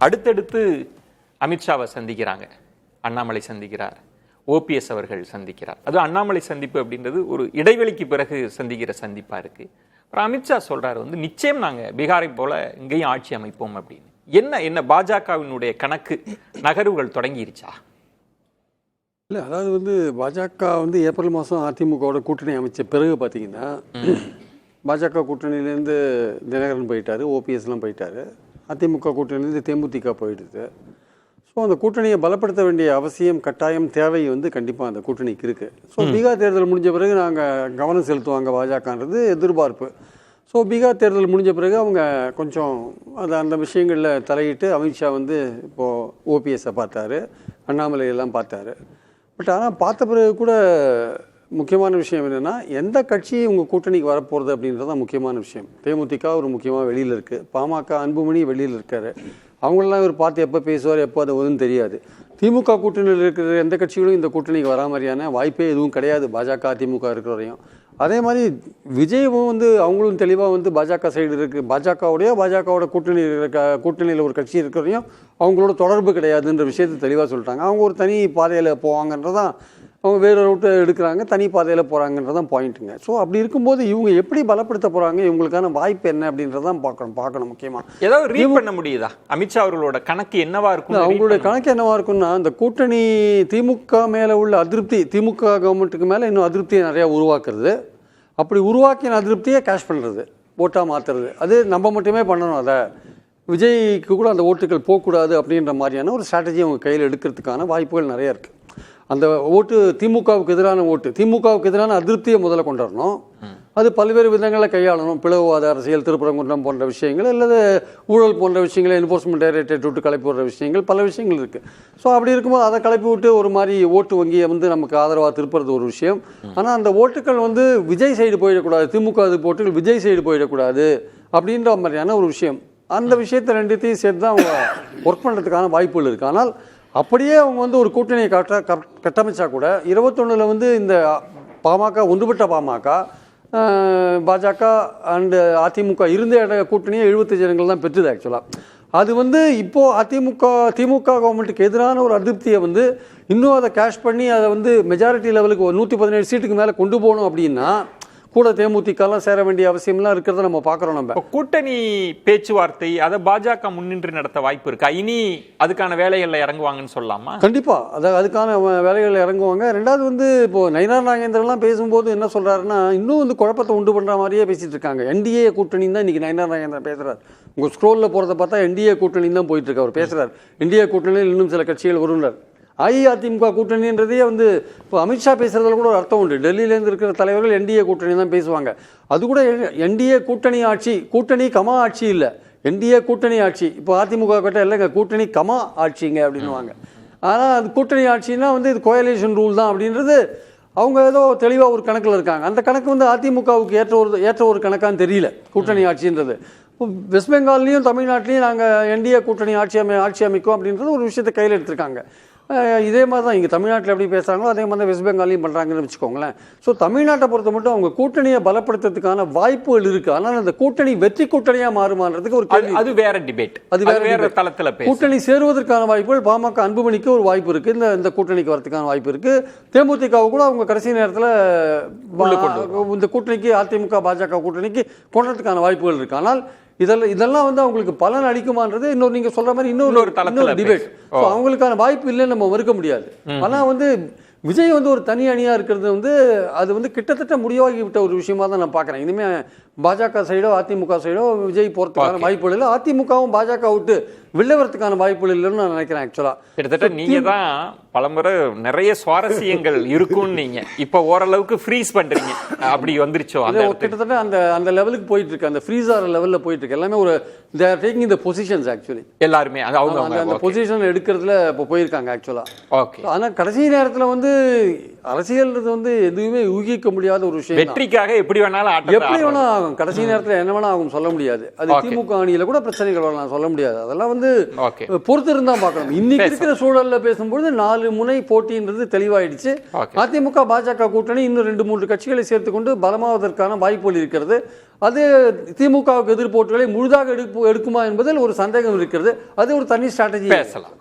அடுத்தடுத்து அமித்ஷாவை சந்திக்கிறாங்க, அண்ணாமலை சந்திக்கிறார், ஓபிஎஸ் அவர்கள் சந்திக்கிறார். அது அண்ணாமலை சந்திப்பு அப்படின்றது ஒரு இடைவெளிக்கு பிறகு சந்திக்கிற சந்திப்பா இருக்கு. அப்புறம் அமித்ஷா சொல்றாரு நிச்சயம் நாங்க பீகாரை போல இங்கேயும் ஆட்சி அமைப்போம் அப்படின்னு. என்ன பாஜகவினுடைய கணக்கு நகர்வுகள் தொடங்கிருச்சா? இல்லை, அதாவது பாஜக ஏப்ரல் மாதம் அதிமுகவோட கூட்டணி அமைச்ச பிறகு பார்த்தீங்கன்னா பாஜக கூட்டணியிலேருந்து தினகரன் போயிட்டாரு, ஓபிஎஸ்லாம் போயிட்டாரு, அதிமுக கூட்டணியிலேருந்து தேமுதிக போயிடுது. ஸோ அந்த கூட்டணியை பலப்படுத்த வேண்டிய அவசியம், கட்டாயம், தேவை கண்டிப்பாக அந்த கூட்டணிக்கு இருக்குது. ஸோ பீகார் தேர்தல் முடிஞ்ச பிறகு நாங்கள் கவனம் செலுத்துவாங்க பாஜகன்றது எதிர்பார்ப்பு. ஸோ பீகார் தேர்தல் முடிஞ்ச பிறகு அவங்க கொஞ்சம் அந்த விஷயங்களில் தலையிட்டு அமித்ஷா இப்போது ஓபிஎஸ்ஸை பார்த்தாரு, அண்ணாமலையெல்லாம் பார்த்தாரு. பட் ஆனால் பார்த்த பிறகு கூட முக்கியமான விஷயம் என்னென்னா, எந்த கட்சி உங்கள் கூட்டணிக்கு வரப்போகிறது அப்படின்றது தான் முக்கியமான விஷயம். தேமுதிக ஒரு முக்கியமாக வெளியில் இருக்குது, பாமக அன்புமணி வெளியில் இருக்கார். அவங்களெல்லாம் இவர் பார்த்து எப்போ பேசுவார், எப்போ அது ஒன்றும் தெரியாது. திமுக கூட்டணியில் இருக்கிற எந்த கட்சிகளும் இந்த கூட்டணிக்கு வரா மாதிரியான வாய்ப்பே எதுவும் கிடையாது பாஜக அதிமுக இருக்கிற வரையும். அதே மாதிரி விஜயும் அவங்களும் தெளிவாக பாஜக சைடு இருக்குது, பாஜகவோட கூட்டணியில் ஒரு கட்சி இருக்கிறதையும் அவங்களோட தொடர்பு கிடையாதுன்ற விஷயத்தை தெளிவாக சொல்லிட்டாங்க. அவங்க ஒரு தனி பாதையில் போவாங்கன்றதான், அவங்க வேறு ரூட்டை எடுக்கிறாங்க, தனி பாதையில் போகிறாங்கன்றதான் பாயிண்ட்டுங்க. ஸோ அப்படி இருக்கும்போது இவங்க எப்படி பலப்படுத்த போகிறாங்க, இவங்களுக்கான வாய்ப்பு என்ன அப்படின்றதான் பார்க்கணும். முக்கியமாக ஏதாவது ரீட் பண்ண முடியுதா அமித்ஷா அவர்களோட கணக்கு என்னவா இருக்கும்? அவங்களுடைய கணக்கு என்னவா இருக்கும்னா, அந்த கூட்டணி திமுக மேலே உள்ள அதிருப்தி, திமுக கவர்மெண்ட்டுக்கு மேலே இன்னும் அதிருப்தியை நிறையா உருவாக்குறது, அப்படி உருவாக்கின அதிருப்தியை கேஷ் பண்ணுறது, ஓட்டாக மாற்றுறது. அது நம்ம மட்டுமே பண்ணணும். அதை விஜய்க்கு கூட அந்த ஓட்டுகள் போகக்கூடாது அப்படின்ற மாதிரியான ஒரு ஸ்ட்ராட்டஜி அவங்க கையில் எடுக்கிறதுக்கான வாய்ப்புகள் நிறைய இருக்குது. அந்த ஓட்டு திமுகவுக்கு எதிரான ஓட்டு, திமுகவுக்கு எதிரான அதிருப்தியை முதல்ல கொண்டு வரணும். அது பல்வேறு விதங்களில் கையாளணும். பிளவுவாத அரசியல், திருப்பரங்குன்றம் போன்ற விஷயங்கள், அல்லது ஊழல் போன்ற விஷயங்களை என்ஃபோர்ஸ்மெண்ட் டைரக்டரேட் விட்டு கலப்பி விடுற விஷயங்கள், பல விஷயங்கள் இருக்குது. ஸோ அப்படி இருக்கும்போது அதை கலப்பி விட்டு ஒரு மாதிரி ஓட்டு வங்கியை நமக்கு ஆதரவாக திருப்புறது ஒரு விஷயம். ஆனால் அந்த ஓட்டுகள் விஜய் சைடு போயிடக்கூடாது, திமுக ஓட்டுகள் விஜய் சைடு போயிடக்கூடாது அப்படின்ற மாதிரியான ஒரு விஷயம். அந்த விஷயத்தை ரெண்டுத்தையும் சேர்த்து தான் அவங்க ஒர்க் பண்ணுறதுக்கான வாய்ப்புகள் இருக்குது. ஆனால் அப்படியே அவங்க ஒரு கூட்டணியை கட்டமைச்சா கூட 21 இந்த பாமக, ஒன்றுபட்ட பாமக, பாஜக அண்டு அதிமுக இருந்த கூட்டணியை 75 இடங்கள் தான் பெற்றுது. ஆக்சுவலாக அது இப்போது திமுக கவர்மெண்ட்டுக்கு எதிரான ஒரு அதிருப்தியை இன்னும் அதை கேஷ் பண்ணி அதை மெஜாரிட்டி லெவலுக்கு 117 சீட்டுக்கு மேலே கொண்டு போகணும் அப்படின்னா கூட தேமுதிகலாம் சேர வேண்டிய அவசியம்லாம் இருக்கிறத நம்ம பார்க்குறோம். நம்ம கூட்டணி பேச்சுவார்த்தை அதை பாஜக முன்னின்று நடத்த வாய்ப்பு இருக்கா? இனி அதுக்கான வேலைகளில் இறங்குவாங்கன்னு சொல்லலாமா? கண்டிப்பாக அதுக்கான வேலைகளில் இறங்குவாங்க. ரெண்டாவது இப்போது நயினார் நாகேந்திரன்லாம் பேசும்போது என்ன சொல்கிறாருன்னா, இன்னும் குழப்பத்தை உண்டு பண்ணுற மாதிரியே பேசிகிட்டு இருக்காங்க. என்டிஏ கூட்டணி தான் இன்றைக்கி நயினார் நாகேந்திரன் பேசுகிறார். உங்கள் ஸ்க்ரோலில் போகிறத பார்த்தா என்டிஏ கூட்டணி தான் போயிட்டுருக்கு. அவர் பேசுகிறார் என்டிஏ கூட்டணியில் இன்னும் சில கட்சிகள் வருகிறார். அஇஅதிமுக கூட்டணின்றதே இப்போ அமித்ஷா பேசுறதுல கூட ஒரு அர்த்தம் உண்டு. டெல்லியிலேருந்து இருக்கிற தலைவர்கள் என்டிஏ கூட்டணி தான் பேசுவாங்க. அது கூட என்டிஏ கூட்டணி ஆட்சி, கூட்டணி கமா ஆட்சி இல்லை, என்டிஏ கூட்டணி ஆட்சி. இப்போ அதிமுக கிட்ட இல்லைங்க, கூட்டணி கமா ஆட்சிங்க அப்படின்னுவாங்க. ஆனால் அது கூட்டணி ஆட்சின்னா இது கோயலேஷன் ரூல் தான் அப்படின்றது அவங்க ஏதோ தெளிவாக ஒரு கணக்கில் இருக்காங்க. அந்த கணக்கு அதிமுகவுக்கு ஏற்ற ஒரு கணக்கான்னு தெரியல கூட்டணி ஆட்சின்றது. இப்போ வெஸ்ட் பெங்கால்லையும் தமிழ்நாட்டிலையும் நாங்கள் என்டிஏ கூட்டணி ஆட்சி அமைக்கும் அப்படின்றது ஒரு விஷயத்தை கையில் எடுத்திருக்காங்க. இதே மாதிரி தான் இங்கே தமிழ்நாட்டில் எப்படி பேசுகிறாங்களோ அதே மாதிரி தான் வெஸ்ட் பெங்காலையும் பண்ணுறாங்கன்னு வச்சுக்கோங்களேன். ஸோ தமிழ்நாட்டை பொறுத்த மட்டும் அவங்க கூட்டணியை பலப்படுத்துறதுக்கான வாய்ப்புகள் இருக்குது. ஆனால் அந்த கூட்டணி வெற்றி கூட்டணியாக மாறுமான்றதுக்கு ஒரு அது வேற டிபேட், அது வேற தளத்தில் கூட்டணி சேருவதற்கான வாய்ப்புகள் பாமக அன்புமணிக்கு ஒரு வாய்ப்பு இருக்குது, இந்த கூட்டணிக்கு வரதுக்கான வாய்ப்பு இருக்குது. தேமுதிகவை கூட அவங்க கடைசி நேரத்தில் இந்த கூட்டணிக்கு, அதிமுக பாஜக கூட்டணிக்கு கொண்டதுக்கான வாய்ப்புகள் இருக்குது. ஆனால் இதெல்லாம் அவங்களுக்கு பலன் அளிக்குமான்றது இன்னொரு, நீங்க சொல்ற மாதிரி இன்னொரு டிபேட். அவங்களுக்கான வாய்ப்பு இல்லைன்னு நம்ம மறுக்க முடியாது. ஆனா விஜய் ஒரு தனி அணியா இருக்கிறது அது கிட்டத்தட்ட முடிவாகி விட்ட ஒரு விஷயமா தான் நான் பாக்குறேன். இனிமே பாஜக சைடோ அதிமுக சைடோ விஜய் போறதுக்கான வாய்ப்புகள் இல்லை, அதிமுகவும் பாஜக விட்டு வெளிவரத்துக்கான வாய்ப்புகள் இல்லைன்னு நான் நினைக்கிறேன். ஆக்சுவலா கிட்டத்தட்ட நீங்க தான் பலமுறை நிறைய சுவாரஸ்யங்கள் இருக்கும்னு நீங்க இப்ப ஓரளவுக்கு ஃப்ரீஸ் பண்றீங்க. அப்படி வந்துருச்சோ கிட்டத்தட்ட அந்த லெவலுக்கு போயிட்டு இருக்கு, அந்த ஃப்ரீஸ் ஆகிற லெவல்ல போயிட்டு இருக்கு. எல்லாமே ஒரு they are taking the positions actually. எல்லாருமே அந்த பொசிஷன் எடுக்கிறதுல இப்போ போயிருக்காங்க ஆக்சுவலா. ஆனா கடைசி நேரத்துல அரசியல்ன்றது எதுவுமே ஊகிக்க முடியாத ஒரு விஷயம். வெற்றிக்காக எப்படி வேணாலும் ஆகும், கடைசி நேரத்தில் என்ன வேணா ஆகும் சொல்ல முடியாது. அது திமுக அணியில கூட பிரச்சனைகள் வரலாம், சொல்ல முடியாது. அதெல்லாம் ஓகே பொறுத்து இருந்தா பார்க்கணும். இன்னைக்கு இருக்கிற சூழல்ல பேசும்போது 4 முனை போட்டின்றது தெளிவாயிடுச்சு. ஓகே. அதிமுக பாஜக கூட்டணி இன்னும் 2-3 கட்சிகளை சேர்த்துக்கொண்டு பலமாவதற்கான வாய்ப்புகள் இருக்கிறது. அது திமுகவுக்கு எதிர்ப்பு ஓட்டுகளை முழுதாக எடுக்குமா என்பதில் ஒரு சந்தேகம் இருக்கிறது. அது ஒரு தனி ஸ்ட்ராட்டஜி பேசலாம்.